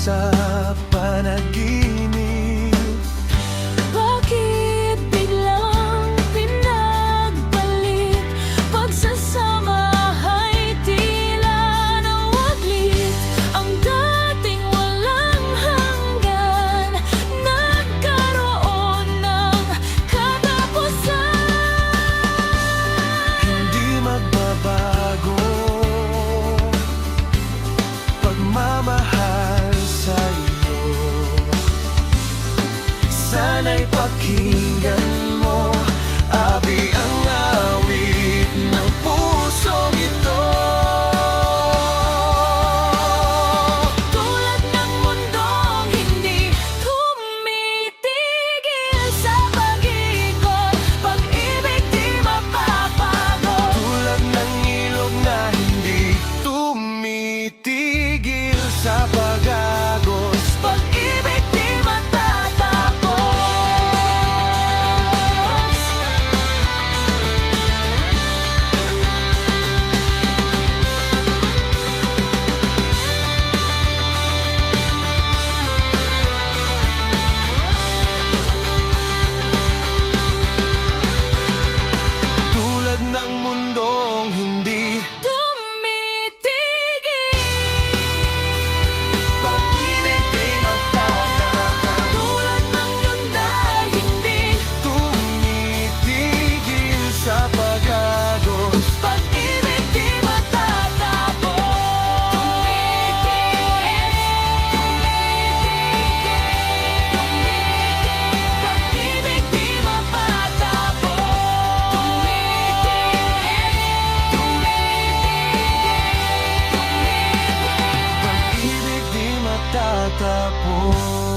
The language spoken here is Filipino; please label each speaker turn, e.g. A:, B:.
A: sa panaginip.
B: Bakit biglang pinagbalik? Pagsasama ay tila nawaglit. Ang dating walang hanggan nagkaroon ng katapusan.
A: Hindi magbabago pagmamahal sa'yo. Sana'y pakinggan mo, abi ang awit ng pusong ito.
B: Tulad ng mundong hindi tumitigil sa pag-ikot, pag-ibig di mapapagod.
A: Tulad ng ilog na hindi tumitigil sa pag-agos.
B: Pag-ibig di matatapos.
A: Tulad ng mundong hindi
B: Tumitigil.
A: pag-ibig di magtatapos.
B: Tulad ng yunday hindi
A: Tumitigil sa pag-agos.
B: pag-ibig di matatapos. Pag-ibig di
A: Pag-ibig di matatapos.